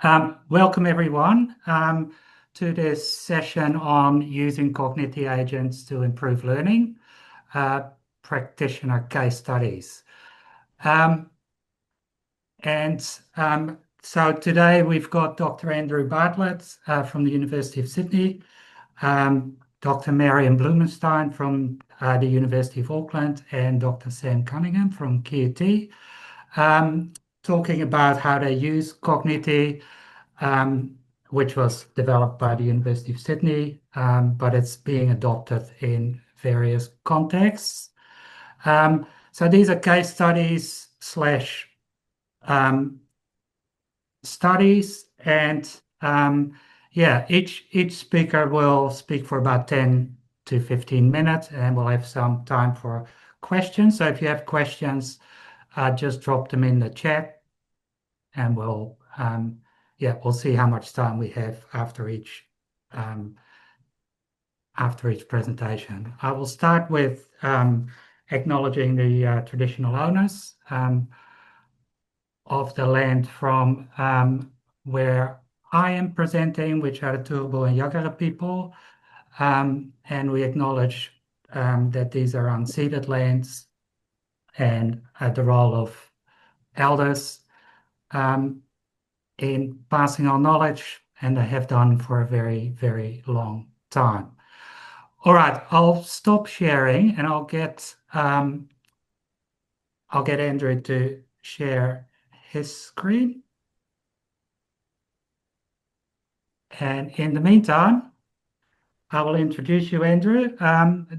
Welcome everyone to this session on using Cogniti agents to improve learning, uh, practitioner case studies. Um, so today we've got Dr. Andrew Bartlett from the University of Sydney, Dr. Marion Blumenstein from the University of Auckland, and Dr. Sam Cunningham from QUT, talking about how they use Cogniti, um, which was developed by the University of Sydney, but it's being adopted in various contexts. So these are case studies slash studies, and yeah, each speaker will speak for about 10 to 15 minutes, and we'll have some time for questions. So if you have questions, just drop them in the chat, and we'll see how much time we have um, after each presentation. I will start with acknowledging the traditional owners of the land from where I am presenting, which are the Turrbal and Yagara people. And we acknowledge that these are unceded lands and the role of elders in passing on knowledge, and they have done for a very, very long time. All right, I'll stop sharing and I'll get Andrew to share his screen. And in the meantime, I will introduce you, Andrew.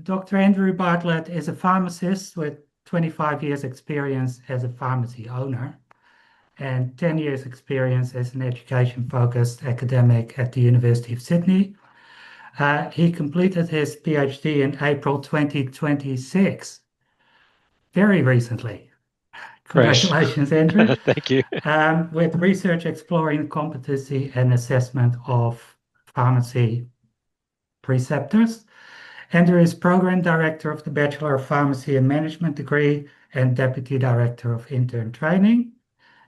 Dr. Andrew Bartlett is a pharmacist with 25 years experience as a pharmacy owner and 10 years experience as an education-focused academic at the University of Sydney. He completed his PhD in April 2026, very recently. Fresh. Congratulations, Andrew. Thank you. With research exploring competency and assessment of pharmacy preceptors. Andrew is Program Director of the Bachelor of Pharmacy and Management degree and Deputy Director of Intern Training.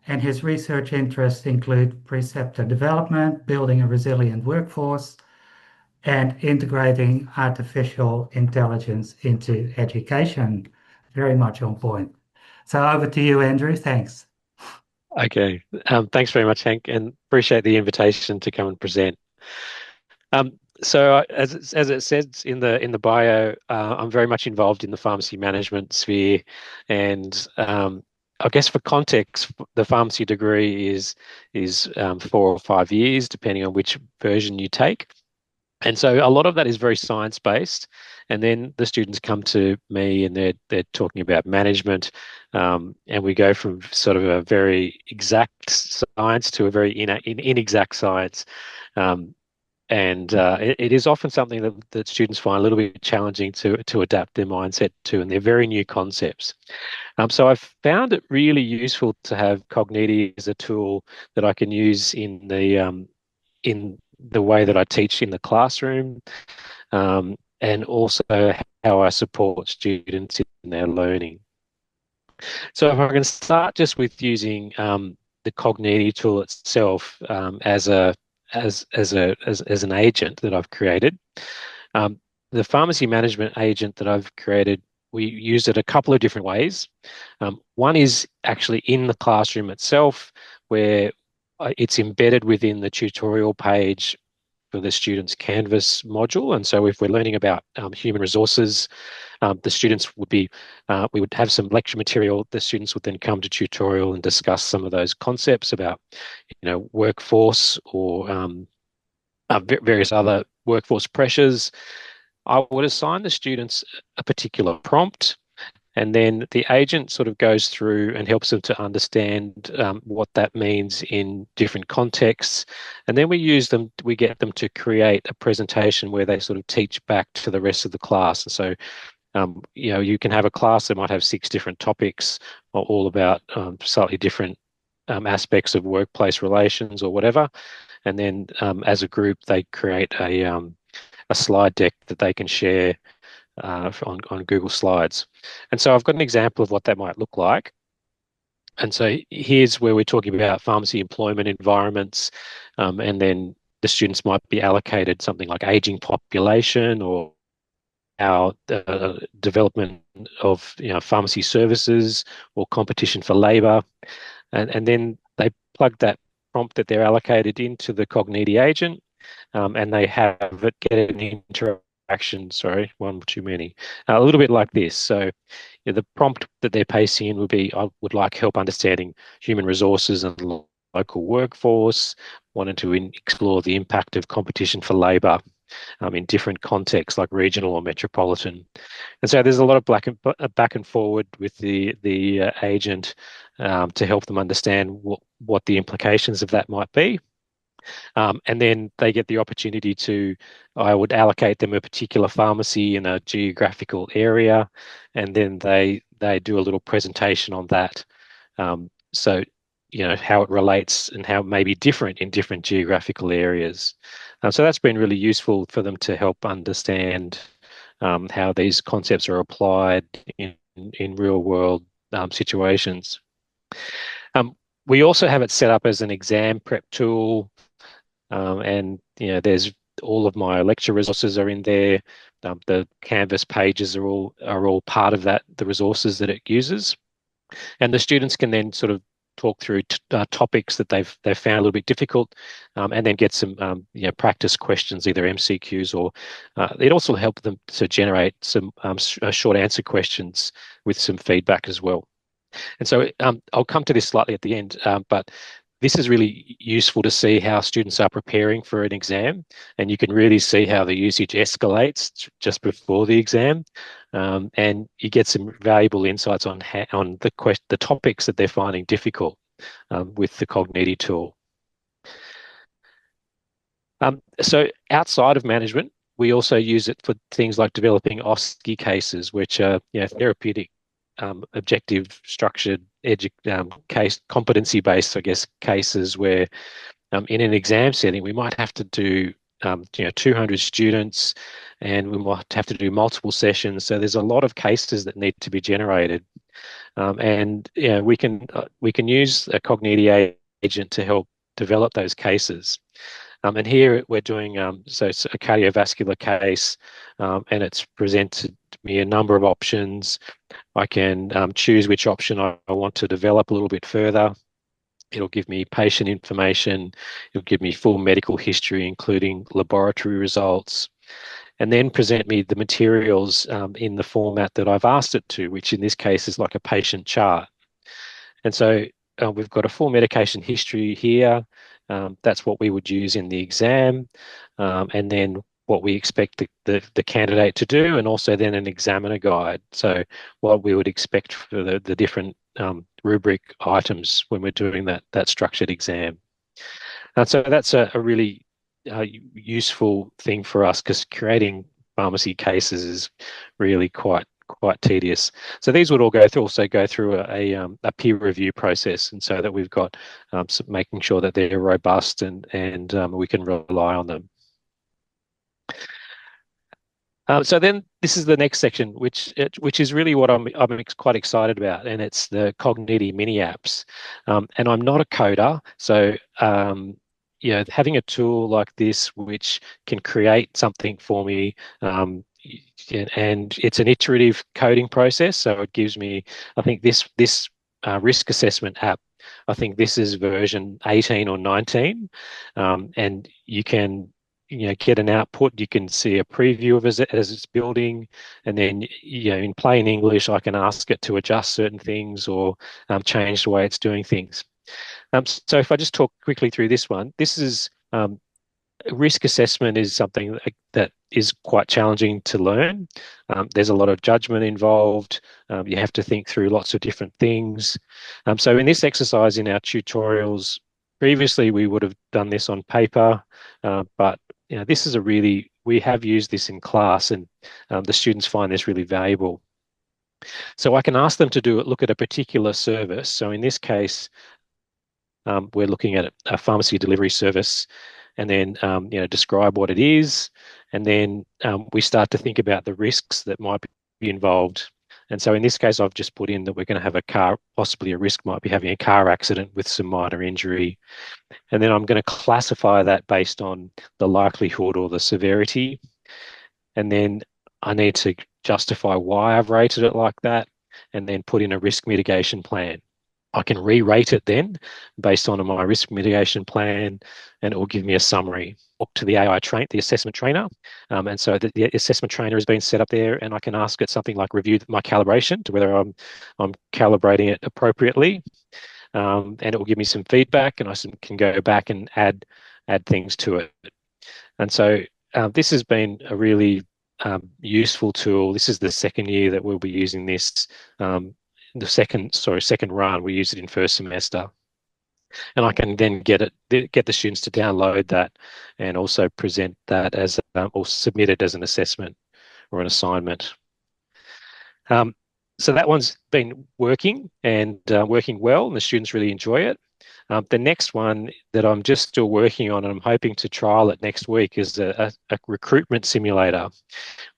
And his research interests include preceptor development, building a resilient workforce, and integrating artificial intelligence into education. Very much on point. So over to you, Andrew. Thanks. Okay. Thanks very much, Hank, and appreciate the invitation to come and present. As it says in the bio, I'm very much involved in the pharmacy management sphere, and I guess for context, the pharmacy degree is 4 or 5 years, depending on which version you take. And so a lot of that is very science-based. And then the students come to me and they're talking about management. And we go from sort of a very exact science to a very inexact science. It is often something that students find a little bit challenging to adapt their mindset to, and they're very new concepts. So I've found it really useful to have Cogniti as a tool that I can use in the way that I teach in the classroom, and also how I support students in their learning. So if I can start just with using the Cogniti tool itself as an agent that I've created. The pharmacy management agent that I've created, we use it a couple of different ways. One is actually in the classroom itself, where it's embedded within the tutorial page for the students' Canvas module. And so if we're learning about human resources, the students would be, we would have some lecture material. The students would then come to tutorial and discuss some of those concepts about, workforce or various other workforce pressures. I would assign the students a particular prompt, and then the agent sort of goes through and helps them to understand what that means in different contexts. And then we get them to create a presentation where they sort of teach back to the rest of the class. And so, you can have a class that might have 6 different topics, all about slightly different aspects of workplace relations or whatever. And then as a group, they create a slide deck that they can share on Google Slides. And so I've got an example of what that might look like. And so here's where we're talking about pharmacy employment environments, and then the students might be allocated something like aging population or our development of pharmacy services or competition for labour, and then they plug that prompt that they're allocated into the Cogniti agent, and they have it get an interaction. Sorry, one too many. A little bit like this. So the prompt that they're pasting in would be, I would like help understanding human resources and local workforce, wanted to explore the impact of competition for labour in different contexts like regional or metropolitan. And so there's a lot of back and forward with the agent to help them understand what the implications of that might be. And then they get the opportunity to, I would allocate them a particular pharmacy in a geographical area, and then they do a little presentation on that. So, how it relates and how it may be different in different geographical areas. So that's been really useful for them to help understand how these concepts are applied in real world situations. We also have it set up as an exam prep tool, and there's all of my lecture resources are in there. The Canvas pages are all part of that, the resources that it uses, and the students can then sort of talk through topics that they've found a little bit difficult, and then get some practice questions, either MCQs or it also helps them to generate some short answer questions with some feedback as well. And so I'll come to this slightly at the end, but this is really useful to see how students are preparing for an exam, and you can really see how the usage escalates just before the exam, and you get some valuable insights on the topics that they're finding difficult with the Cogniti tool. So outside of management, we also use it for things like developing OSCE cases, which are therapeutic, objective, structured, case competency-based, I guess, cases where in an exam setting we might have to do 200 students, and we might have to do multiple sessions. So there's a lot of cases that need to be generated, and we can use a Cogniti agent to help develop those cases. And here we're doing so it's a cardiovascular case, and it's presented me a number of options. I can choose which option I want to develop a little bit further. It'll give me patient information. It'll give me full medical history, including laboratory results, and then present me the materials in the format that I've asked it to, which in this case is like a patient chart. And so we've got a full medication history here. That's what we would use in the exam. And then what we expect the candidate to do, and also then an examiner guide. So what we would expect for the different rubric items when we're doing that structured exam. And so that's a really useful thing for us, because creating pharmacy cases is really quite tedious. So these would all also go through a peer review process, and so that we've got making sure that they're robust and we can rely on them. So then this is the next section, which is really what I'm quite excited about, and it's the Cogniti mini apps. And I'm not a coder, so having a tool like this which can create something for me, and it's an iterative coding process. So it gives me, I think this risk assessment app, I think this is version 18 or 19, and you can get an output. You can see a preview of it as it's building, and then in plain English I can ask it to adjust certain things or change the way it's doing things. So if I just talk quickly through this one, this is risk assessment is something that is quite challenging to learn. There's a lot of judgment involved. You have to think through lots of different things. So in this exercise in our tutorials, previously we would have done this on paper, but this is we have used this in class, and the students find this really valuable. So I can ask them to look at a particular service. So in this case, we're looking at a pharmacy delivery service, and then describe what it is, and then we start to think about the risks that might be involved. And so in this case, I've just put in that we're going to have a car, possibly a risk might be having a car accident with some minor injury. And then I'm going to classify that based on the likelihood or the severity. And then I need to justify why I've rated it like that, and then put in a risk mitigation plan. I can re-rate it then based on my risk mitigation plan, and it will give me a summary. Up to the the assessment trainer, and so the assessment trainer has been set up there, and I can ask it something like review my calibration to whether I'm calibrating it appropriately, and it will give me some feedback, and I can go back and add things to it. And so this has been a really useful tool. This is the second year that we'll be using this. Second run, we use it in first semester, and I can then get the students to download that and also present that as or submit it as an assessment or an assignment. So that one's been working and working well, and the students really enjoy it. The next one that I'm just still working on, and I'm hoping to trial it next week, is a recruitment simulator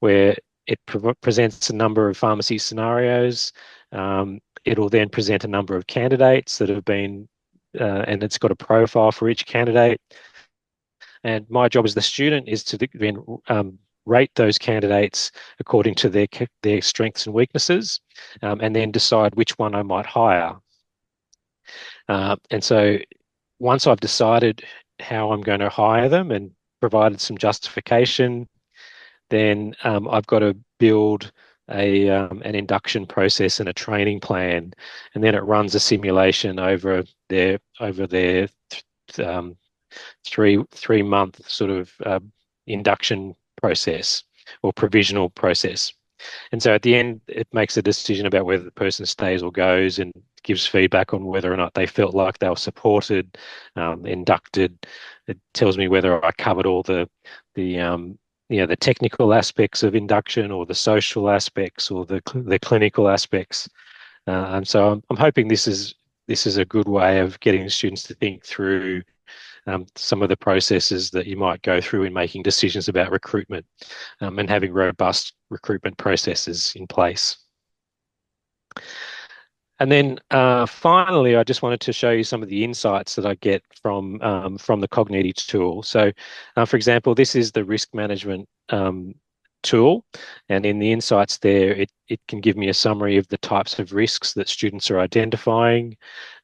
where it presents a number of pharmacy scenarios. It'll then present a number of candidates that have been, and it's got a profile for each candidate. And my job as the student is to then rate those candidates according to their strengths and weaknesses, and then decide which one I might hire. And so once I've decided how I'm going to hire them and provided some justification, then I've got to build an induction process and a training plan, and then it runs a simulation over their 3 month sort of induction process or provisional process. And so at the end, it makes a decision about whether the person stays or goes, and gives feedback on whether or not they felt like they were supported, inducted. It tells me whether I covered all the technical aspects of induction, or the social aspects, or the clinical aspects. And so I'm hoping this is a good way of getting students to think through some of the processes that you might go through in making decisions about recruitment, and having robust recruitment processes in place. And then finally, I just wanted to show you some of the insights that I get from the Cogniti tool. So, for example, this is the risk management tool, and in the insights there, it can give me a summary of the types of risks that students are identifying,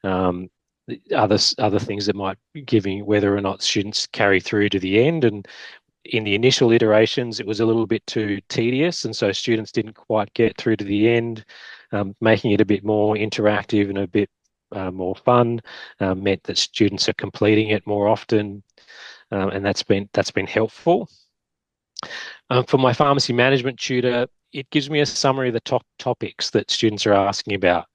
other things that might be giving whether or not students carry through to the end. And in the initial iterations, it was a little bit too tedious, and so students didn't quite get through to the end. Making it a bit more interactive and a bit more fun meant that students are completing it more often, and that's been helpful. For my pharmacy management tutor, it gives me a summary of the top topics that students are asking about.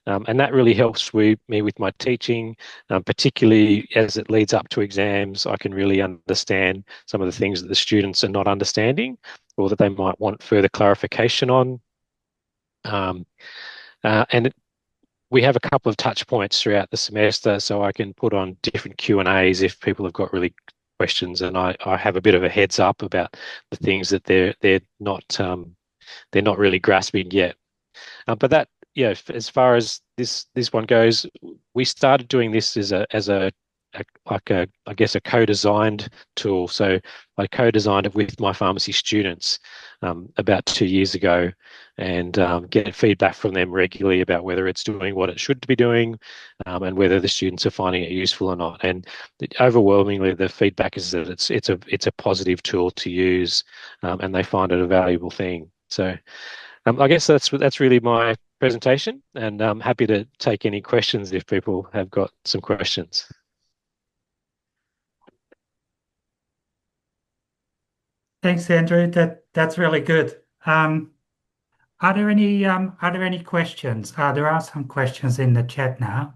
And that really helps me with my teaching, particularly as it leads up to exams. I can really understand some of the things that the students are not understanding, or that they might want further clarification on. We have a couple of touch points throughout the semester, so I can put on different Q&As if people have got really questions, and I have a bit of a heads up about the things that they're not really grasping yet. But that, as far as this one goes, we started doing this as a I guess a co-designed tool. So I co-designed it with my pharmacy students about 2 years ago, and get feedback from them regularly about whether it's doing what it should be doing, and whether the students are finding it useful or not. And overwhelmingly, the feedback is that it's a positive tool to use, and they find it a valuable thing. So I guess that's really my presentation, and I'm happy to take any questions if people have got some questions. Thanks, Andrew. That's really good. Are there any questions? There are some questions in the chat now.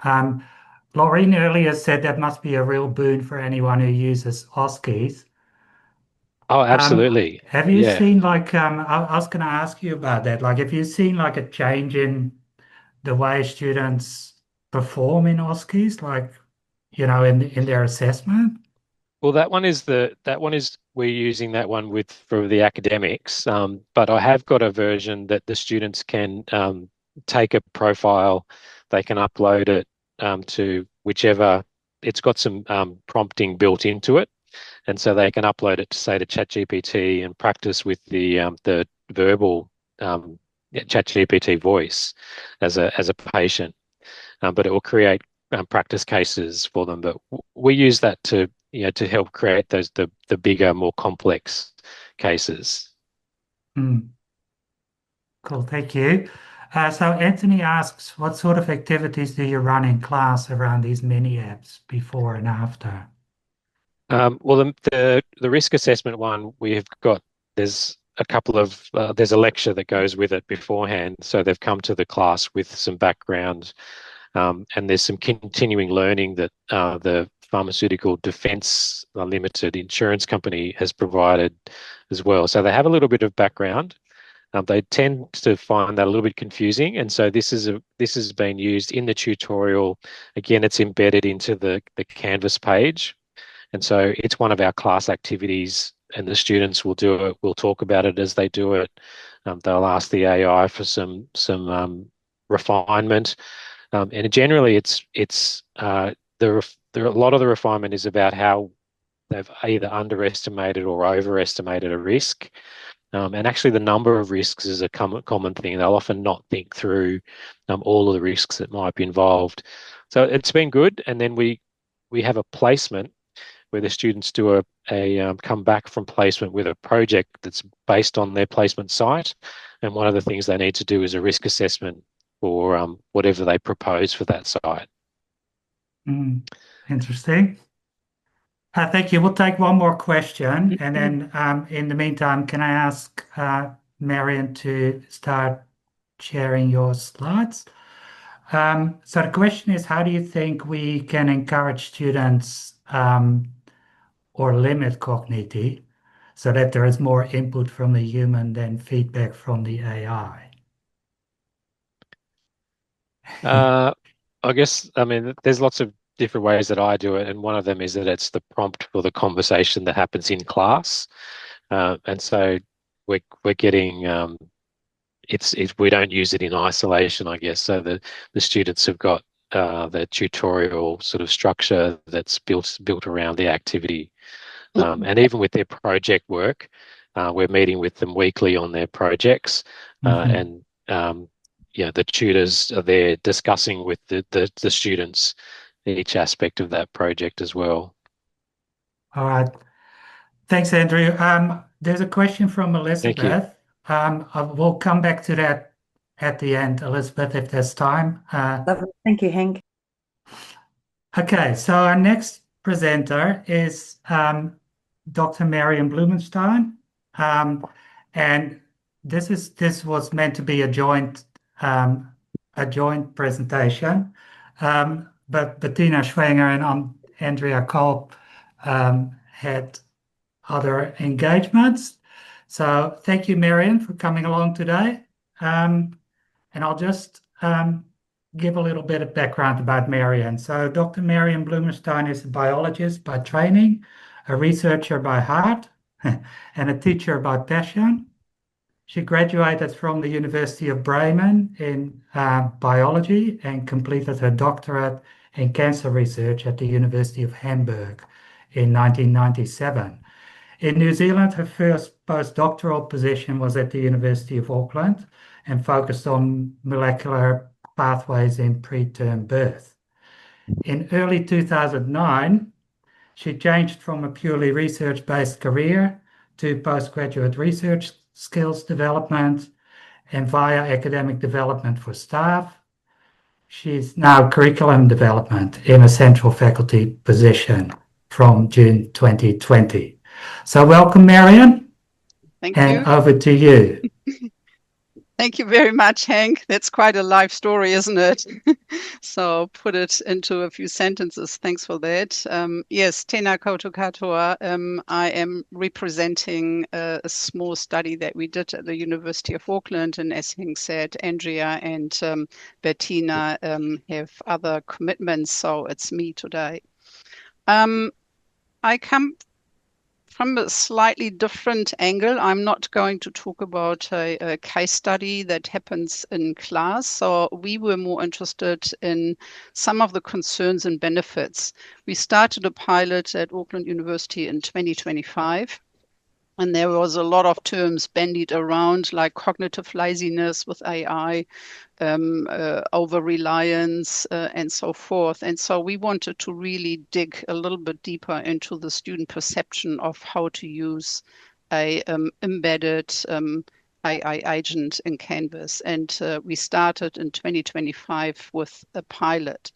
Laureen earlier said that must be a real boon for anyone who uses OSCEs. Oh, absolutely. Have you Yeah. seen I was going to ask you about that. Like, have you seen like a change in the way students perform in OSCEs, like, in their assessment? Well, that one is we're using that one with for the academics, but I have got a version that the students can take a profile, they can upload it to whichever. It's got some prompting built into it, and so they can upload it to say to ChatGPT and practice with the verbal ChatGPT voice as a patient. But it will create practice cases for them. But we use that to to help create those the bigger, more complex cases. Mm, cool, thank you. So Anthony asks, what sort of activities do you run in class around these mini apps before and after? Well, the risk assessment one we've got. There's a couple of there's a lecture that goes with it beforehand, so they've come to the class with some background. And there's some continuing learning that the Pharmaceutical Defence Limited insurance company has provided as well. So they have a little bit of background. They tend to find that a little bit confusing, and so this has been used in the tutorial. Again, it's embedded into the Canvas page, and so it's one of our class activities. And the students will do it. We'll talk about it as they do it. They'll ask the AI for some refinement. And generally, a lot of the refinement is about how they've either underestimated or overestimated a risk. And actually, the number of risks is a common thing. They'll often not think through all of the risks that might be involved. So it's been good. And then we have a placement where the students do a come back from placement with a project that's based on their placement site. And one of the things they need to do is a risk assessment for whatever they propose for that site. Interesting. Thank you. We'll take one more question, and then in the meantime, can I ask Marion to start sharing your slides? So the question is, how do you think we can encourage students or limit Cogniti so that there is more input from the human than feedback from the AI? I guess, I mean, there's lots of different ways that I do it, and one of them is that it's the prompt for the conversation that happens in class. And so we're getting we don't use it in isolation, I guess. So the students have got the tutorial sort of structure that's built around the activity. And even with their project work, we're meeting with them weekly on their projects, and the tutors are there discussing with the students each aspect of that project as well. All right. Thanks, Andrew. There's a question from Thank you. Elizabeth. We'll come back to that at the end, Elizabeth, if there's time. Lovely. Thank you, Hank. Okay, so our next presenter is Dr. Marion Blumenstein. And this was meant to be a joint presentation. But Bettina Schwenger and Andrea Kolb had other engagements. So thank you, Marion, for coming along today. And I'll just give a little bit of background about Marion. So Dr. Marion Blumenstein is a biologist by training, a researcher by heart, and a teacher by passion. She graduated from the University of Bremen in biology and completed her doctorate in cancer research at the University of Hamburg in 1997. In New Zealand, her first postdoctoral position was at the University of Auckland and focused on molecular pathways in preterm birth. In early 2009, she changed from a purely research-based career to postgraduate research skills development and via academic development for staff. She's now curriculum development in a central faculty position from June 2020. So welcome, Marion. Thank you. And over to you. Thank you very much, Hank. That's quite a life story, isn't it? So put it into a few sentences. Thanks for that. Yes, tēnā koutou katoa. I am representing a small study that we did at the University of Auckland. And as Hank said, Andrea and Bettina have other commitments, so it's me today. I come from a slightly different angle. I'm not going to talk about a case study that happens in class. So we were more interested in some of the concerns and benefits. We started a pilot at Auckland University in 2025. And there was a lot of terms bandied around, like cognitive laziness with AI, over-reliance, and so forth. And so we wanted to really dig a little bit deeper into the student perception of how to use a embedded AI agent in Canvas. And we started in 2025 with a pilot.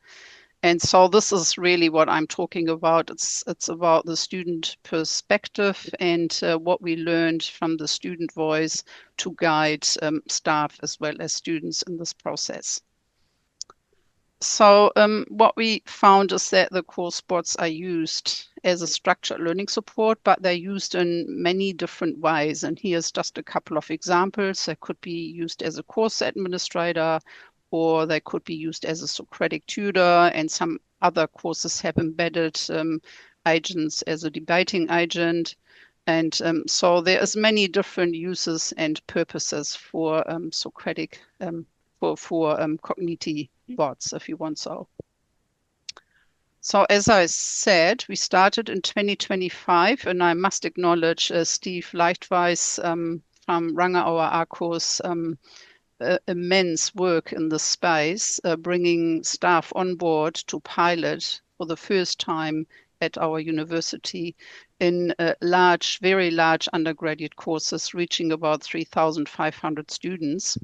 And so this is really what I'm talking about. It's about the student perspective and what we learned from the student voice to guide staff as well as students in this process. So what we found is that the course bots are used as a structured learning support, but they're used in many different ways. And here's just a couple of examples. They could be used as a course administrator, or they could be used as a Socratic tutor, and some other courses have embedded agents as a debating agent. And so there is many different uses and purposes for Socratic, for Cogniti bots, if you want so. So as I said, we started in 2025, and I must acknowledge Steve Leichtweiss from Rangaoa Arco's immense work in this space, bringing staff on board to pilot for the first time at our university in large, very large undergraduate courses reaching about 3,500 students.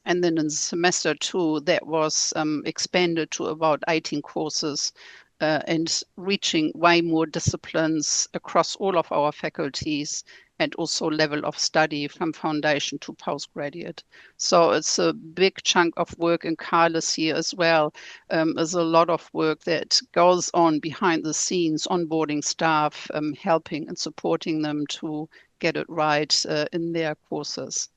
And then in semester 2, that was expanded to about 18 courses and reaching way more disciplines across all of our faculties, and also level of study from foundation to postgraduate. So it's a big chunk of work, and Carlos here as well. There's a lot of work that goes on behind the scenes, onboarding staff, helping and supporting them to get it right in their courses.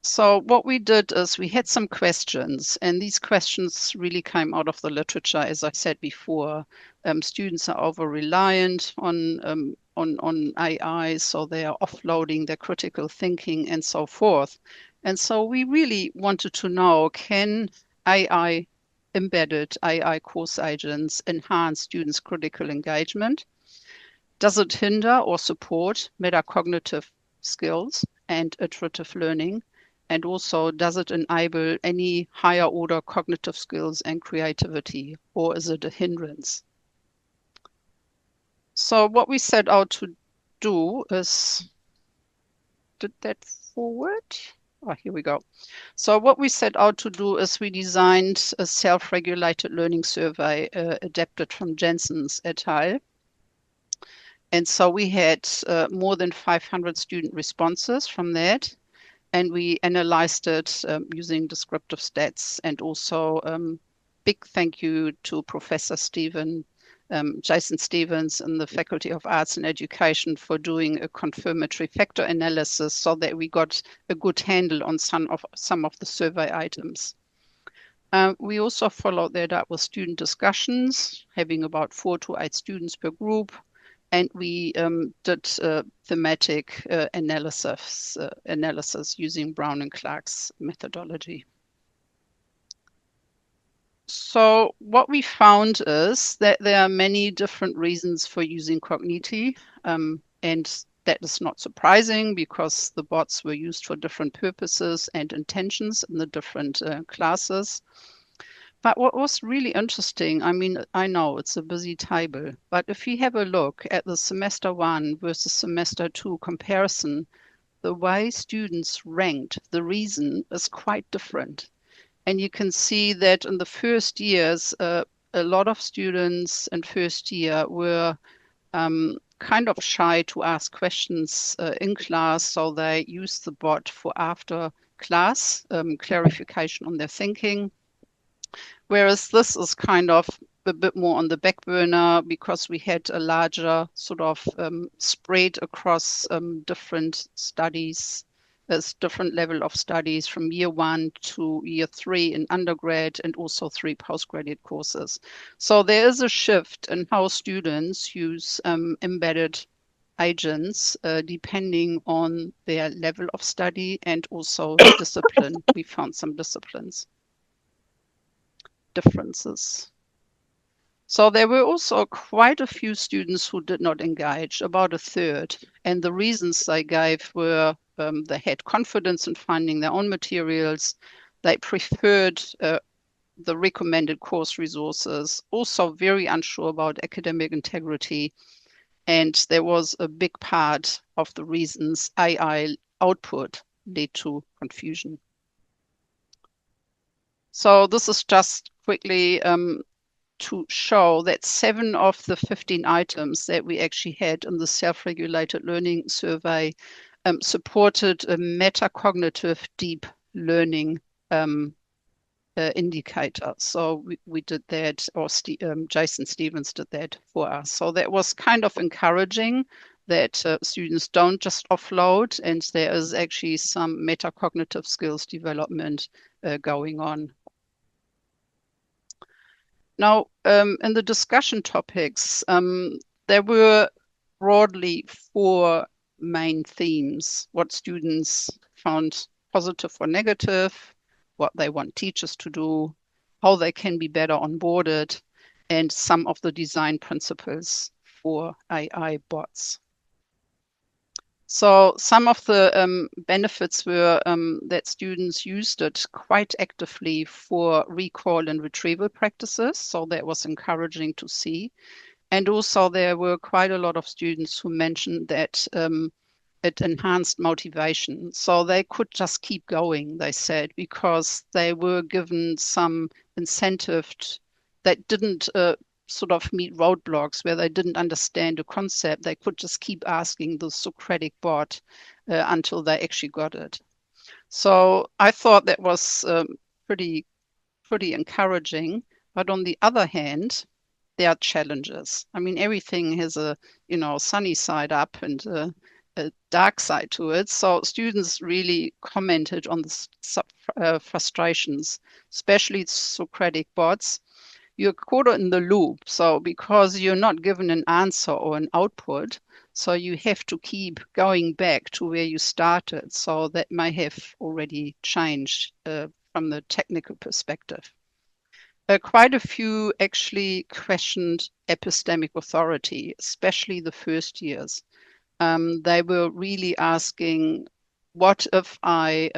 So what we did is we had some questions, and these questions really came out of the literature. As I said before, students are over-reliant on AI, so they are offloading their critical thinking and so forth. And so we really wanted to know, can embedded AI course agents enhance students' critical engagement? Does it hinder or support metacognitive skills and iterative learning? And also, does it enable any higher order cognitive skills and creativity, or is it a hindrance? So what we set out to do is, did that forward? Oh, here we go. So what we set out to do is we designed a self-regulated learning survey adapted from Jensen's et al. And so we had more than 500 student responses from that. And we analyzed it using descriptive stats. And also big thank you to Professor Jason Stevens in the Faculty of Arts and Education for doing a confirmatory factor analysis so that we got a good handle on some of the survey items. We also followed that up with student discussions, having about 4 to 8 students per group. And we did thematic analysis using Brown and Clark's methodology. So what we found is that there are many different reasons for using Cogniti, and that is not surprising because the bots were used for different purposes and intentions in the different classes. But what was really interesting, I mean, I know it's a busy table, but if you have a look at the semester 1 versus semester 2 comparison, the way students ranked the reason is quite different. And you can see that in the first years, a lot of students in first year were kind of shy to ask questions in class, so they used the bot for after class clarification on their thinking. Whereas this is kind of a bit more on the back burner because we had a larger sort of spread across different studies There's different level of studies from year 1 to year 3 in undergrad and also 3 postgraduate courses. So there is a shift in how students use embedded agents depending on their level of study and also discipline. We found some differences. So there were also quite a few students who did not engage, about a third. And the reasons they gave were they had confidence in finding their own materials. They preferred the recommended course resources, also very unsure about academic integrity. And there was a big part of the reasons AI output led to confusion. So this is just quickly to show that 7 of the 15 items that we actually had in the self-regulated learning survey supported a metacognitive deep learning indicator. So we did that, or Jason Stevens did that for us. So that was kind of encouraging that students don't just offload, and there is actually some metacognitive skills development going on. Now, in the discussion topics, there were broadly 4 main themes: what students found positive or negative, what they want teachers to do, how they can be better onboarded, and some of the design principles for AI bots. So some of the benefits were that students used it quite actively for recall and retrieval practices. So that was encouraging to see. And also there were quite a lot of students who mentioned that it enhanced motivation. So they could just keep going, they said, because they were given some incentive that didn't sort of meet roadblocks where they didn't understand a concept. They could just keep asking the Socratic bot until they actually got it. So I thought that was pretty encouraging. But on the other hand, there are challenges. I mean, everything has a sunny side up and a dark side to it. So students really commented on the frustrations, especially Socratic bots. You're caught in the loop. So because you're not given an answer or an output, so you have to keep going back to where you started. So that may have already changed from the technical perspective. Quite a few actually questioned epistemic authority, especially the first years. They were really asking, what if I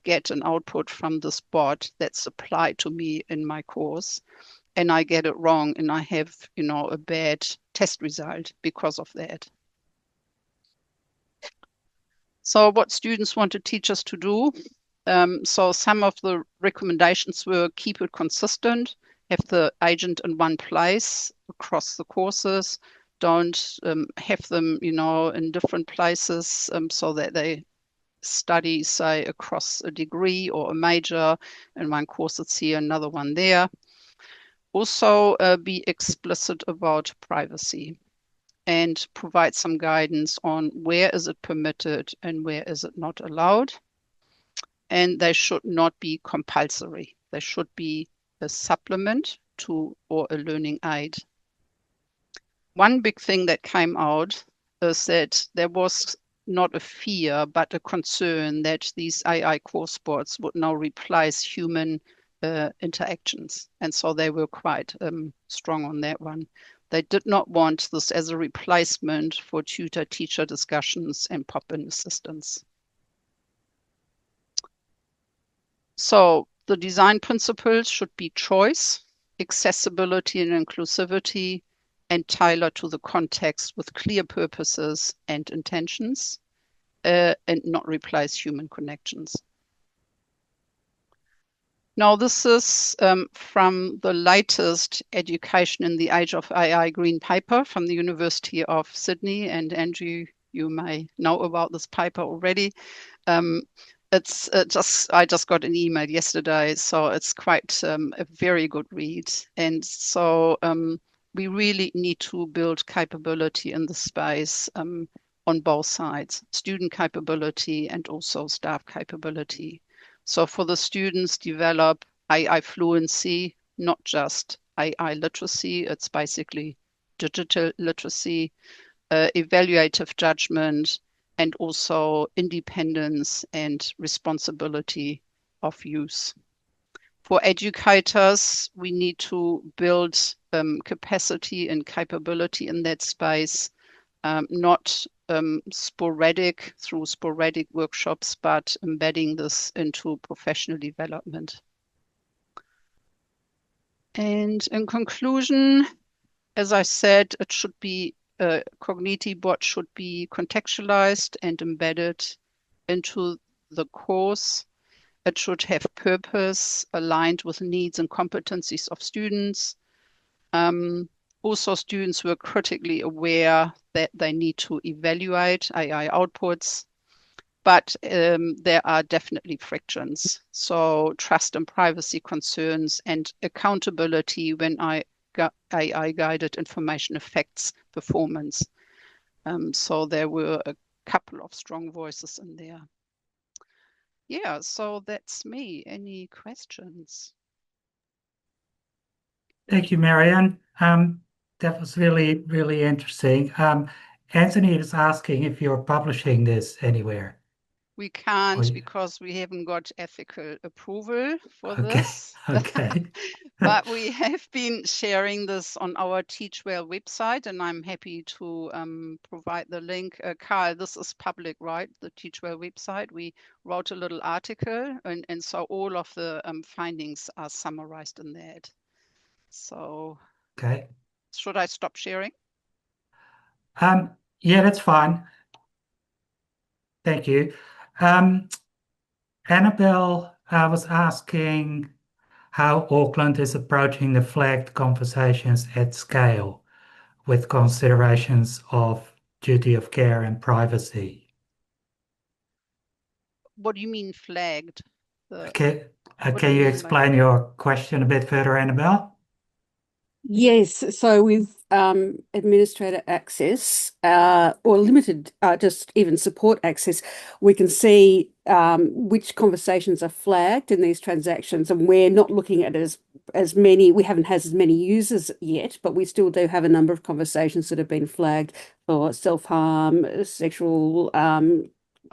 get an output from this bot that's applied to me in my course, and I get it wrong and I have, a bad test result because of that? So what students wanted teachers to do. So some of the recommendations were keep it consistent, have the agent in one place across the courses, don't have them, in different places so that they study, say, across a degree or a major, and one course it's here, another one there. Also be explicit about privacy and provide some guidance on where is it permitted and where is it not allowed. And they should not be compulsory. They should be a supplement to or a learning aid. One big thing that came out is that there was not a fear, but a concern that these AI course bots would now replace human interactions. And so they were quite strong on that one. They did not want this as a replacement for tutor-teacher discussions and pop-in assistance. So the design principles should be choice, accessibility and inclusivity, and tailor to the context with clear purposes and intentions, and not replace human connections. Now, this is from the latest Education in the Age of AI Green Paper from the University of Sydney. And Andrew, you may know about this paper already. It's I just got an email yesterday, so it's quite a very good read. And so we really need to build capability in the space on both sides, student capability and also staff capability. So for the students, develop AI fluency, not just AI literacy. It's basically digital literacy, evaluative judgment, and also independence and responsibility of use. For educators, we need to build capacity and capability in that space, not sporadic through sporadic workshops, but embedding this into professional development. And in conclusion, as I said, it should be Cogniti bot should be contextualized and embedded into the course. It should have purpose aligned with needs and competencies of students. Also, students were critically aware that they need to evaluate AI outputs, but there are definitely frictions. So trust and privacy concerns and accountability when AI-guided information affects performance. So there were a couple of strong voices in there. Yeah, so that's me. Any questions? Thank you, Marianne. That was really, really interesting. Anthony is asking if you're publishing this anywhere. We can't you... because we haven't got ethical approval for okay. this. Okay. But we have been sharing this on our TeachWell website, and I'm happy to provide the link. Carl, this is public, right? The TeachWell website. We wrote a little article, and so all of the findings are summarized in that. So, okay. Should I stop sharing? Yeah, that's fine. Thank you. Annabelle was asking how Auckland is approaching the flagged conversations at scale with considerations of duty of care and privacy. What do you mean flagged? Can you explain your question a bit further, Annabelle? Yes, so with administrator access or limited, just even support access, we can see which conversations are flagged in these transactions, and we're not looking at as many. We haven't had as many users yet, but we still do have a number of conversations that have been flagged for self-harm, sexual.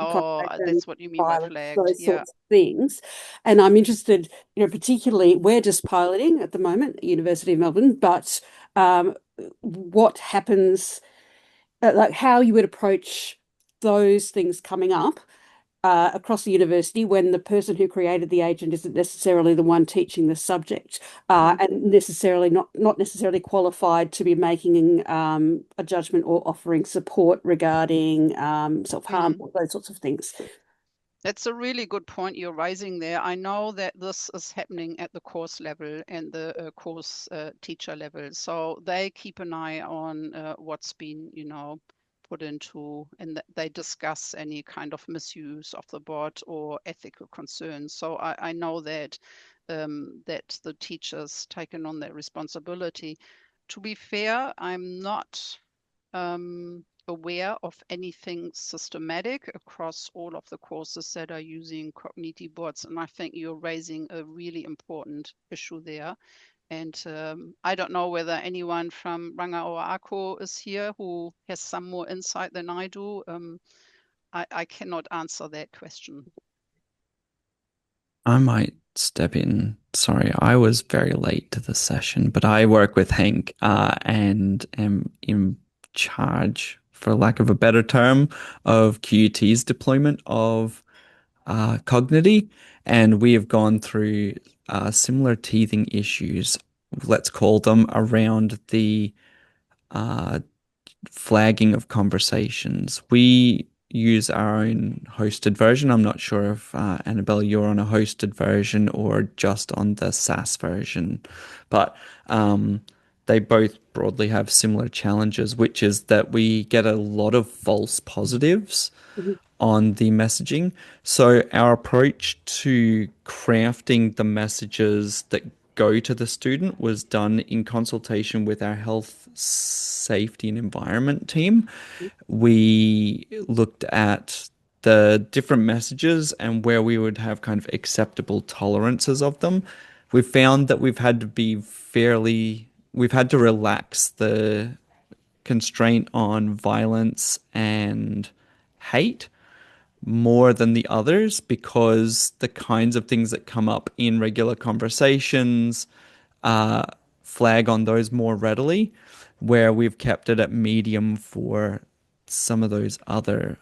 Oh, that's what you mean by flagged. Those sorts of things. And I'm interested, particularly, we're just piloting at the moment at the University of Melbourne, but what happens, like how you would approach those things coming up across the university when the person who created the agent isn't necessarily the one teaching the subject and necessarily not necessarily qualified to be making a judgment or offering support regarding self-harm or those sorts of things. That's a really good point you're raising there. I know that this is happening at the course level and the course teacher level. So they keep an eye on what's been, put into, and they discuss any kind of misuse of the bot or ethical concerns. So I know that that the teachers taken on that responsibility. To be fair, I'm not aware of anything systematic across all of the courses that are using Cogniti bots, and I think you're raising a really important issue there. And I don't know whether anyone from Ranga or Ako is here who has some more insight than I do. I cannot answer that question. I might step in. Sorry, I was very late to the session, but I work with Hank and am in charge, for lack of a better term, of QUT's deployment of Cogniti, and we have gone through similar teething issues, let's call them, around the flagging of conversations. We use our own hosted version. I'm not sure if Annabelle, you're on a hosted version or just on the SaaS version, but they both broadly have similar challenges, which is that we get a lot of false positives on the messaging. So our approach to crafting the messages that go to the student was done in consultation with our health, safety, and environment team. We looked at the different messages and where we would have kind of acceptable tolerances of them. We've found that we've had to relax the constraint on violence and hate more than the others, because the kinds of things that come up in regular conversations flag on those more readily, where we've kept it at medium for some of those other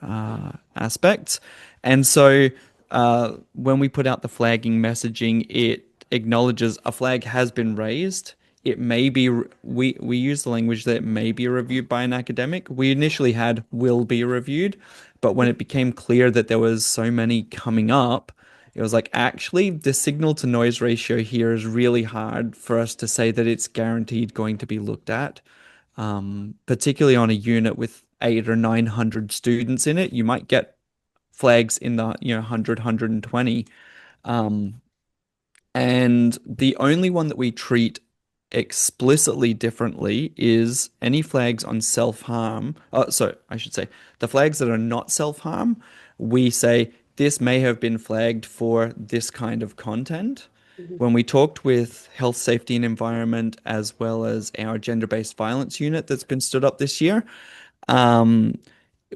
aspects. And so when we put out the flagging messaging, it acknowledges a flag has been raised. It may be, we use the language that it may be reviewed by an academic. We initially had will be reviewed, but when it became clear that there was so many coming up, it was like, actually, the signal to noise ratio here is really hard for us to say that it's guaranteed going to be looked at. Particularly on a unit with 800 or 900 students in it, you might get flags in the 100, 120. And the only one that we treat explicitly differently is any flags on self-harm. So I should say the flags that are not self-harm, we say this may have been flagged for this kind of content. When we talked with health, safety, and environment, as well as our gender-based violence unit that's been stood up this year,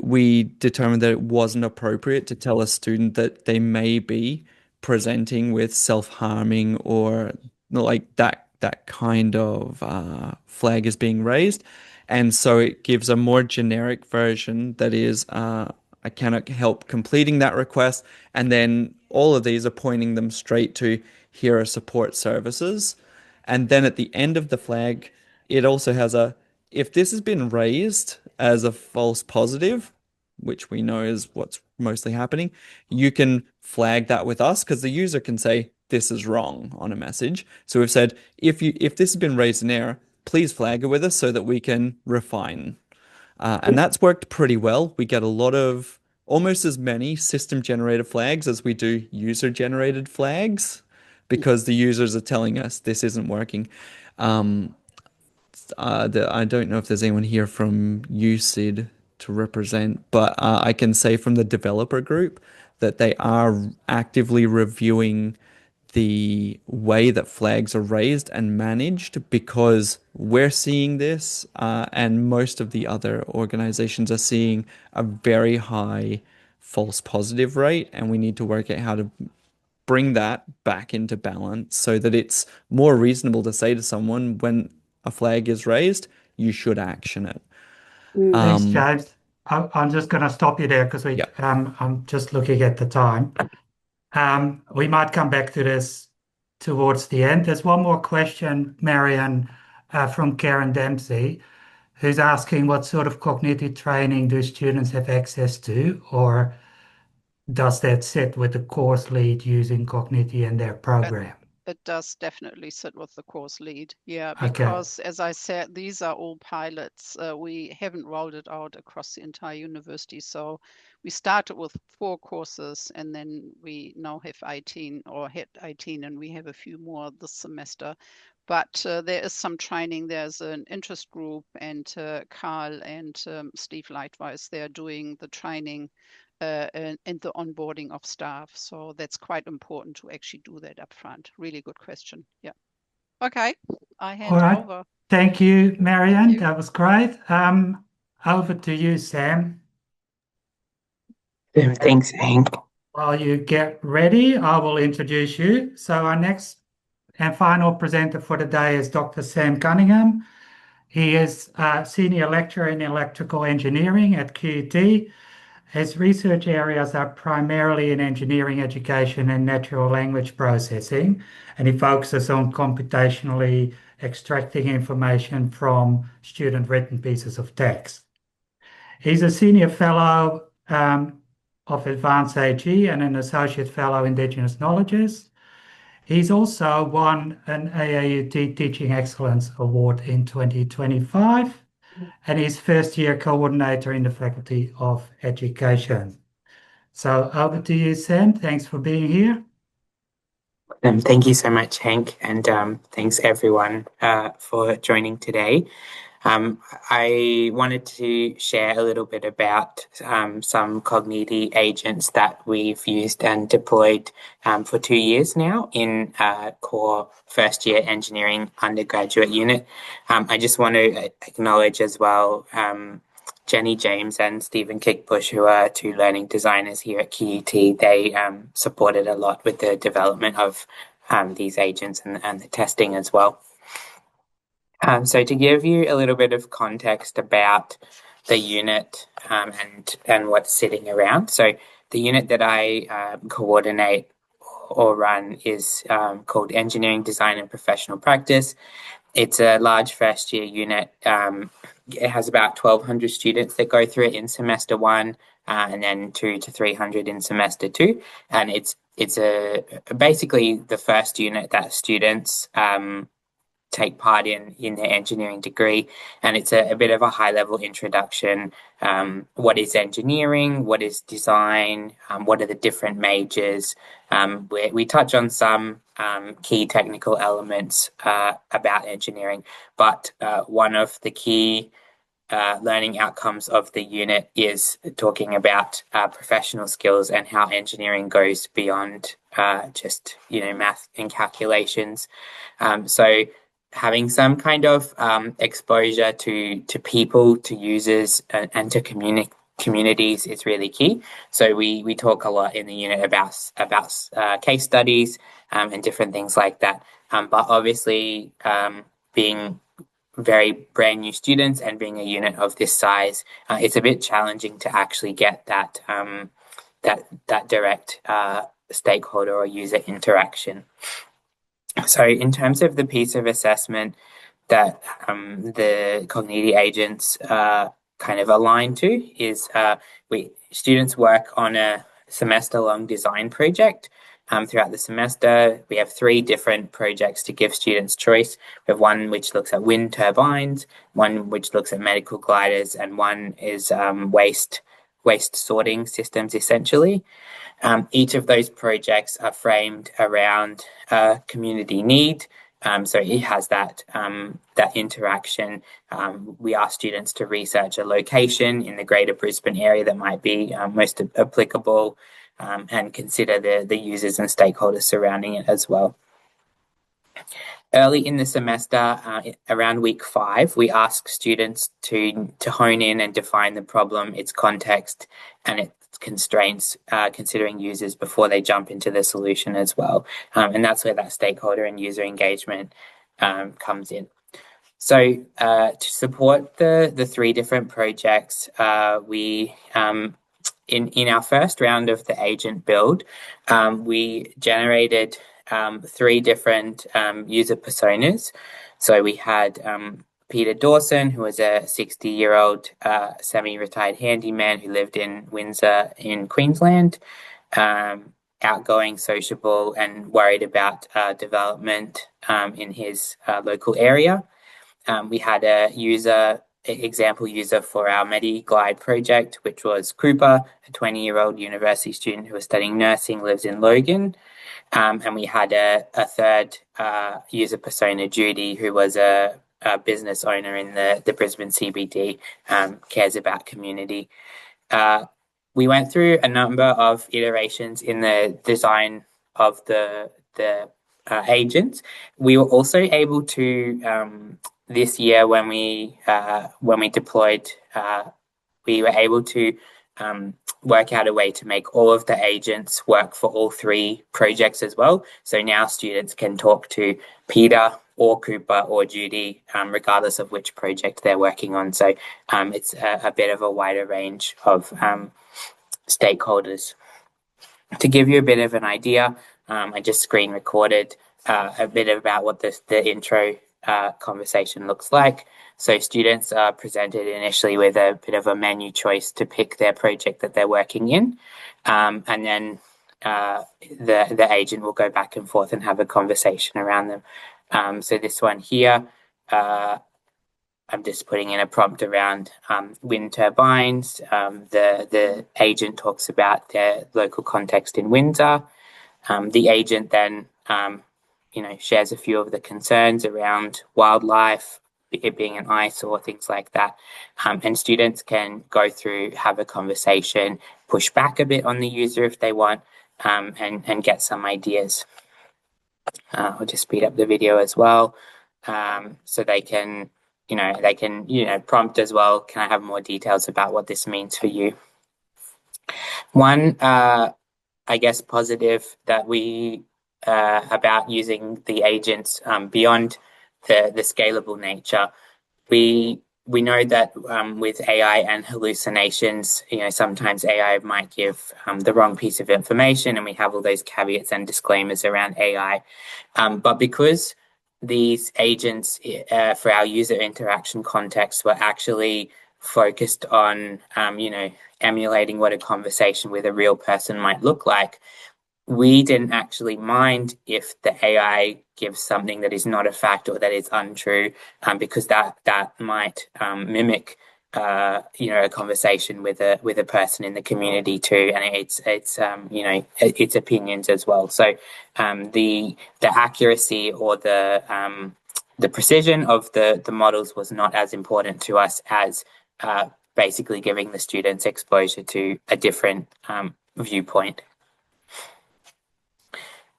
we determined that it wasn't appropriate to tell a student that they may be presenting with self-harming or like that kind of flag is being raised. And so it gives a more generic version that is, I cannot help completing that request. And then all of these are pointing them straight to here are support services. And then at the end of the flag, it also has if this has been raised as a false positive, which we know is what's mostly happening, you can flag that with us, because the user can say this is wrong on a message. So we've said, if this has been raised in error, please flag it with us so that we can refine. And that's worked pretty well. We get a lot of, almost as many system-generated flags as we do user-generated flags, because the users are telling us this isn't working. I don't know if there's anyone here from UCID to represent, but I can say from the developer group that they are actively reviewing the way that flags are raised and managed, because we're seeing this, and most of the other organizations are seeing a very high false positive rate, and we need to work out how to bring that back into balance so that it's more reasonable to say to someone when a flag is raised, you should action it. Thanks, James. I'm just going to stop you there because I'm just looking at the time. We might come back to this towards the end. There's one more question, Marianne, from Karen Dempsey, who's asking what sort of cognitive training do students have access to, or does that sit with the course lead using Cogniti and their program? It does definitely sit with the course lead, yeah, Okay. because as I said, these are all pilots. We haven't rolled it out across the entire university. So we started with 4 courses, and then we now have 18, or had 18, and we have a few more this semester. But there is some training. There's an interest group, and Carl and Steve Lightwise, they're doing the training and the onboarding of staff. So that's quite important to actually do that up front. Really good question. Yeah. Okay, I hand over. Thank you, Marianne. That was great. Over to you, Sam. Thanks, Hank. While you get ready, I will introduce you. So our next and final presenter for the day is Dr. Sam Cunningham. He is a senior lecturer in electrical engineering at QUT. His research areas are primarily in engineering education and natural language processing, and he focuses on computationally extracting information from student-written pieces of text. He's a senior fellow of Advanced AG and an associate fellow Indigenous Knowledges. He's also won an AAUT Teaching Excellence Award in 2025. And he's first-year coordinator in the Faculty of Education. So over to you, Sam. Thanks for being here. Thank you so much, Hank, and thanks everyone for joining today. I wanted to share a little bit about some Cogniti agents that we've used and deployed for 2 years now in core first year engineering undergraduate unit. I just want to acknowledge as well Jenny James and Stephen Kickbush, who are two learning designers here at QUT. They supported a lot with the development of these agents and the testing as well. So to give you a little bit of context about the unit and what's sitting around. So the unit that I coordinate or run is called Engineering Design and Professional Practice. It's a large first year unit. It has about 1,200 students that go through it in semester 1 and then 200 to 300 in semester 2. And it's basically the first unit that students take part in their engineering degree, and it's a bit of a high-level introduction. What is engineering? What is design? What are the different majors? We touch on some key technical elements about engineering, but one of the key learning outcomes of the unit is talking about professional skills and how engineering goes beyond just math and calculations. So having some kind of exposure to people, to users, and to communities is really key. So we talk a lot in the unit about case studies and different things like that. But obviously, being very brand new students and being a unit of this size, it's a bit challenging to actually get that direct stakeholder or user interaction. So in terms of the piece of assessment that the Cogniti agents kind of align to is students work on a semester-long design project. Throughout the semester, we have 3 different projects to give students choice. We have one which looks at wind turbines, one which looks at medical gliders, and one is waste sorting systems, essentially. Each of those projects are framed around a community need. So it has that interaction. We ask students to research a location in the Greater Brisbane area that might be most applicable, and consider the users and stakeholders surrounding it as well. Early in the semester, around week 5, we ask students to hone in and define the problem, its context, and its constraints, considering users before they jump into the solution as well. And that's where that stakeholder and user engagement comes in. So to support the 3 different projects, we in our first round of the agent build, we generated 3 different user personas. So we had Peter Dawson, who was a 60-year-old semi-retired handyman who lived in Windsor in Queensland, outgoing, sociable, and worried about development in his local area. We had a example user for our MediGlide project, which was Cooper, a 20-year-old university student who was studying nursing, lives in Logan. And we had a third user persona, Judy, who was a business owner in the Brisbane CBD, cares about community. We went through a number of iterations in the design of the agents. We were also able to this year when we deployed, we were able to work out a way to make all of the agents work for all 3 projects as well. So now students can talk to Peter or Cooper or Judy, regardless of which project they're working on. So it's a bit of a wider range of stakeholders. To give you a bit of an idea, I just screen recorded a bit about what the intro conversation looks like. So students are presented initially with a bit of a menu choice to pick their project that they're working in, and then the agent will go back and forth and have a conversation around them. So this one here, I'm just putting in a prompt around wind turbines. The agent talks about their local context in Windsor. The agent then shares a few of the concerns around wildlife, it being an eyesore, things like that. And students can go through, have a conversation, push back a bit on the user if they want, and get some ideas. I'll just speed up the video as well, so they can prompt as well. Can I have more details about what this means for you? One, I guess, positive that we about using the agents beyond the scalable nature, we know that with AI and hallucinations, sometimes AI might give the wrong piece of information, and we have all those caveats and disclaimers around AI. But because these agents for our user interaction context were actually focused on, emulating what a conversation with a real person might look like, we didn't actually mind if the AI gives something that is not a fact or that is untrue, because that might mimic, a conversation with a person in the community too, and its opinions as well. So the accuracy or the precision of the models was not as important to us as basically giving the students exposure to a different viewpoint.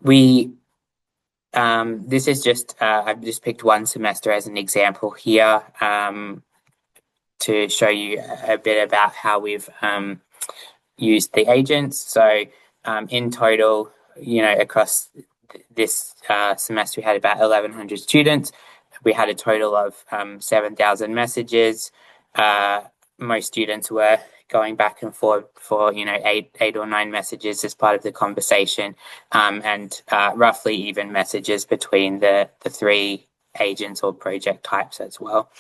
This is just, I've just picked one semester as an example here to show you a bit about how we've used the agents. So in total, across this semester, we had about 1,100 students. We had a total of 7,000 messages. Most students were going back and forth for 8 or 9 messages as part of the conversation, and roughly even messages between the 3 agents or project types as well.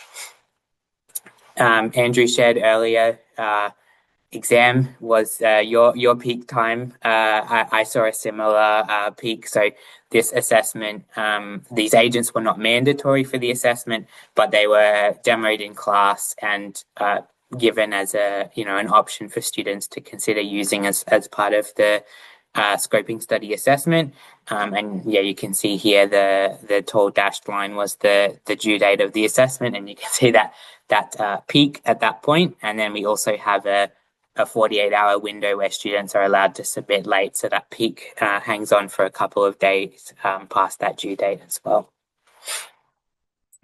Andrew shared earlier, exam was your peak time. I saw a similar peak. So this assessment, these agents were not mandatory for the assessment, but they were demoed in class and given as an option for students to consider using as part of the scoping study assessment. And yeah, you can see here the tall dashed line was the due date of the assessment, and you can see that peak at that point. And then we also have a 48-hour window where students are allowed to submit late, so that peak hangs on for a couple of days past that due date as well.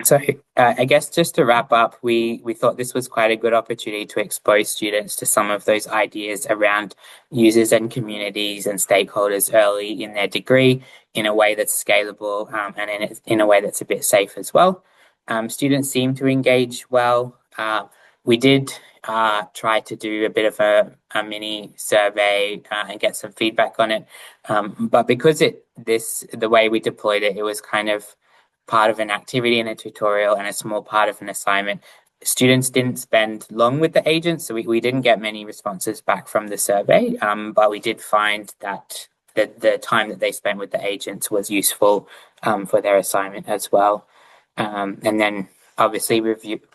So I guess just to wrap up, we thought this was quite a good opportunity to expose students to some of those ideas around users and communities and stakeholders early in their degree in a way that's scalable, and in a way that's a bit safe as well. Students seem to engage well. We did try to do a bit of a mini survey and get some feedback on it. But because the way we deployed it, it was kind of part of an activity in a tutorial and a small part of an assignment. Students didn't spend long with the agents, so we didn't get many responses back from the survey, but we did find that the time that they spent with the agents was useful for their assignment as well. And then obviously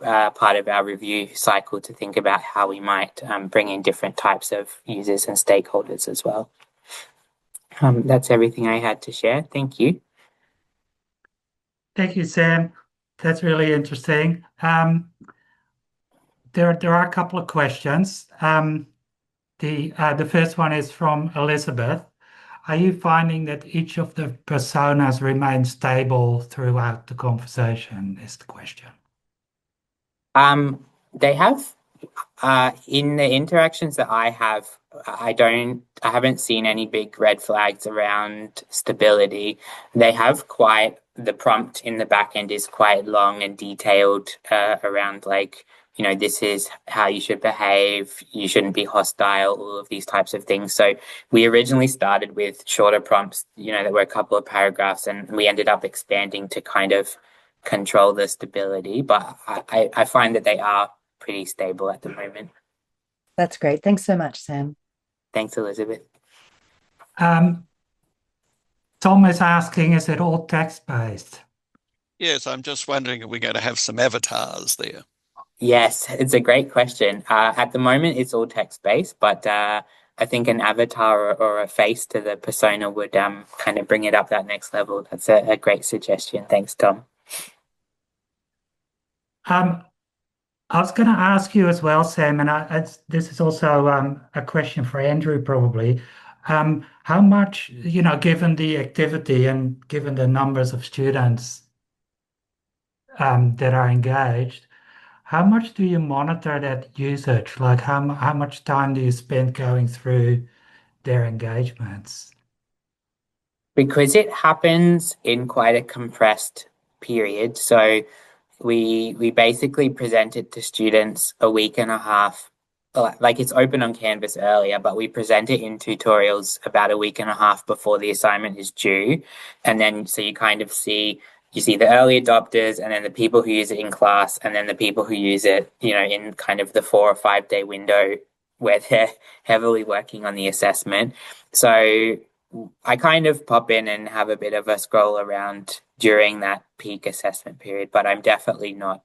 part of our review cycle to think about how we might bring in different types of users and stakeholders as well. That's everything I had to share. Thank you. Thank you, Sam. That's really interesting. There are a couple of questions. The first one is from Elizabeth. Are you finding that each of the personas remains stable throughout the conversation? Is the question. They have, in the interactions that I have, I haven't seen any big red flags around stability. They have the prompt in the back end is quite long and detailed around this is how you should behave, you shouldn't be hostile, all of these types of things. So we originally started with shorter prompts, that were a couple of paragraphs, and we ended up expanding to kind of control the stability. But I find that they are pretty stable at the moment. That's great. Thanks so much, Sam. Thanks, Elizabeth. Tom is asking, is it all text-based? Yes, I'm just wondering if we're going to have some avatars there. Yes, it's a great question. At the moment, it's all text-based, but I think an avatar or a face to the persona would kind of bring it up that next level. That's a great suggestion. Thanks, Tom. I was going to ask you as well, Sam, and this is also a question for Andrew probably. How much, given the activity and given the numbers of students that are engaged, how much do you monitor that usage? Like how much time do you spend going through their engagements? Because it happens in quite a compressed period, so we basically present it to students a week and a half. Like it's open on Canvas earlier, but we present it in tutorials about a week and a half before the assignment is due. And then so you kind of see the early adopters and then the people who use it in class and then the people who use it, in kind of the 4 or 5 day window where they're heavily working on the assessment. So I kind of pop in and have a bit of a scroll around during that peak assessment period, but I'm definitely not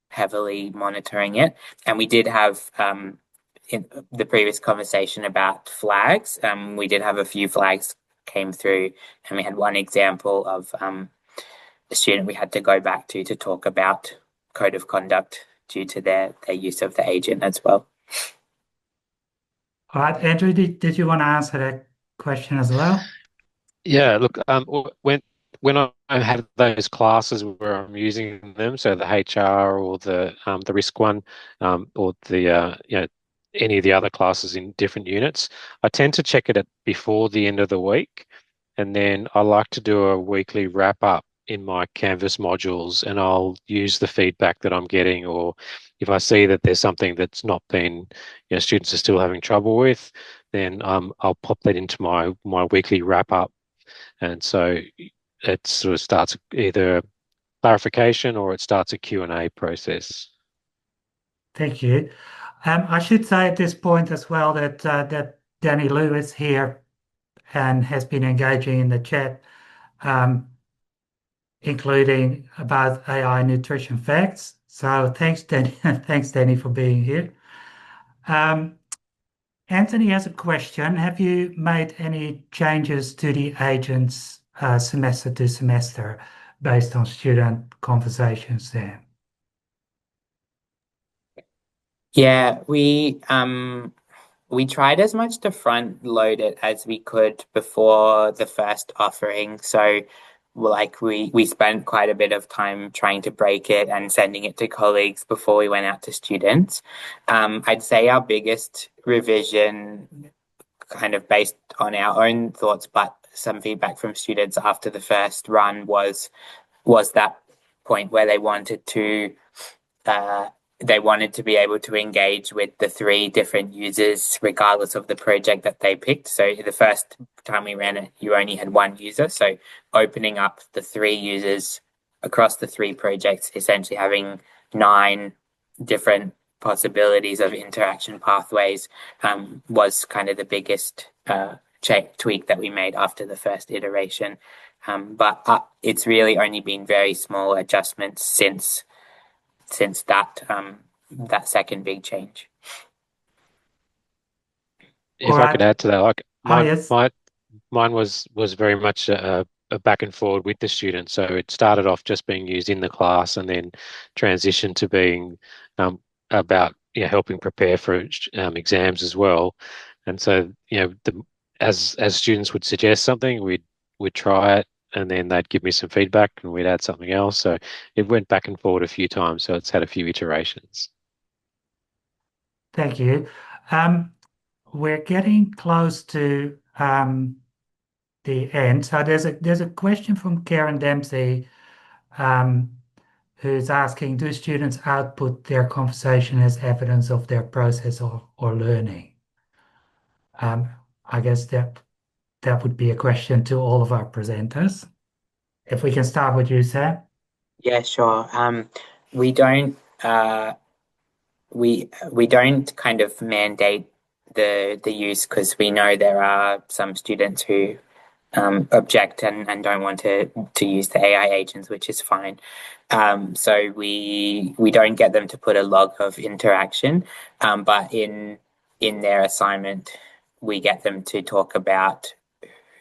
heavily monitoring it. And we did have in the previous conversation about flags. We did have a few flags came through, and we had one example of a student we had to go back to talk about code of conduct due to their use of the agent as well. All right, Andrew, did you want to answer that question as well? Yeah, look, when I have those classes where I'm using them, so the HR or the risk one, or the any of the other classes in different units, I tend to check it before the end of the week, and then I like to do a weekly wrap up in my Canvas modules, and I'll use the feedback that I'm getting, or if I see that there's something that's not been, students are still having trouble with, then I'll pop that into my weekly wrap up. And so it sort of starts either clarification or it starts a Q&A process. Thank you. I should say at this point as well that Danny Liu is here and has been engaging in the chat, including about AI nutrition facts. So thanks, Danny. Thanks, Danny, for being here. Anthony has a question. Have you made any changes to the agents semester to semester based on student conversations there? Yeah, we tried as much to front load it as we could before the first offering. So like we spent quite a bit of time trying to break it and sending it to colleagues before we went out to students. I'd say our biggest revision, kind of based on our own thoughts, but some feedback from students after the first run was that point where they wanted to be able to engage with the 3 different users regardless of the project that they picked. So the first time we ran it, you only had 1 user. So opening up the 3 users across the 3 projects, essentially having 9 different possibilities of interaction pathways, was kind of the biggest tweak that we made after the first iteration. But it's really only been very small adjustments since that second big change. If I could add to that, like yes. mine was very much a back and forward with the students. So it started off just being used in the class and then transitioned to being about helping prepare for exams as well. And so as students would suggest something, we'd try it, and then they'd give me some feedback and we'd add something else. So it went back and forward a few times. So it's had a few iterations. Thank you. We're getting close to the end. So there's a question from Karen Dempsey, who's asking, do students output their conversation as evidence of their process or learning? I guess that would be a question to all of our presenters. If we can start with you, Sam. Yeah, sure. We don't we don't kind of mandate the use, because we know there are some students who object and don't want to use the AI agents, which is fine. So we don't get them to put a log of interaction, but in in their assignment, we get them to talk about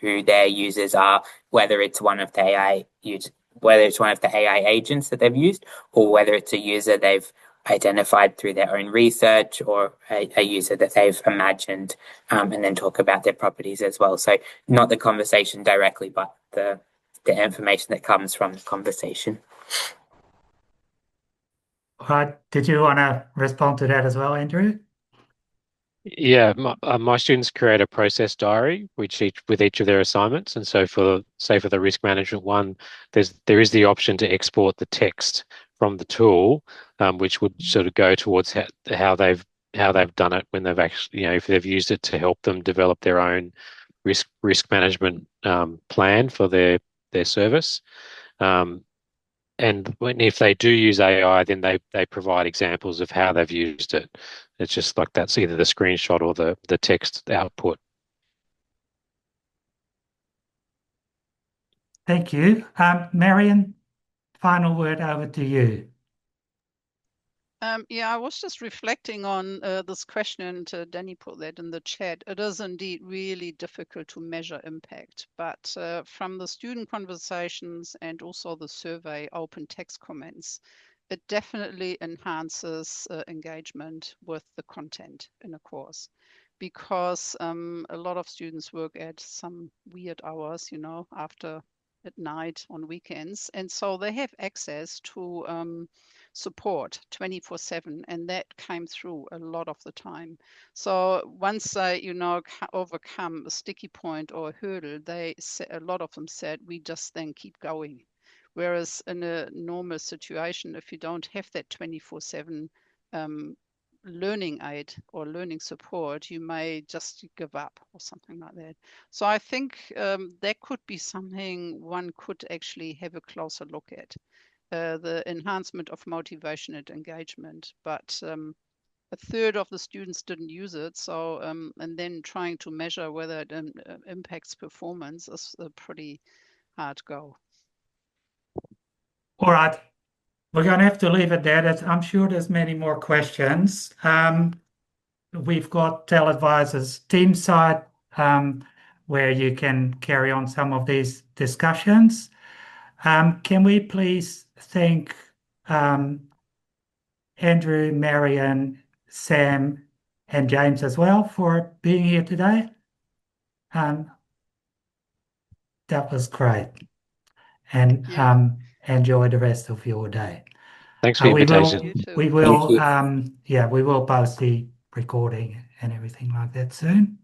who their users are, whether it's one of the AI agents that they've used, or whether it's a user they've identified through their own research, or a user that they've imagined, and then talk about their properties as well. So not the conversation directly, but the information that comes from the conversation. All right. Did you want to respond to that as well, Andrew? Yeah, my students create a process diary with each of their assignments, and so for the risk management one, there is the option to export the text from the tool, which would sort of go towards how they've done it when they've actually, if they've used it to help them develop their own risk management plan for their service. And if they do use AI, then they provide examples of how they've used it. It's just like that's either the screenshot or the text output. Thank you. Marion, final word over to you. Yeah, I was just reflecting on this question, and Danny put that in the chat. It is indeed really difficult to measure impact, but from the student conversations and also the survey open text comments, it definitely enhances engagement with the content in a course, because a lot of students work at some weird hours, after at night on weekends, and so they have access to support 24/7, and that came through a lot of the time. So once they overcome a sticky point or a hurdle, a lot of them said, we just then keep going. Whereas in a normal situation, if you don't have that 24/7 learning aid or learning support, you may just give up or something like that. So I think that could be something one could actually have a closer look at. The enhancement of motivation and engagement, but a third of the students didn't use it. So, and then trying to measure whether it impacts performance is a pretty hard go. All right. We're going to have to leave it there. I'm sure there's many more questions. We've got TELedvisors team site where you can carry on some of these discussions. Can we please thank Andrew, Marion, Sam, and James as well for being here today? That was great. And enjoy the rest of your day. Thanks for the invitation. We will post the recording and everything like that soon.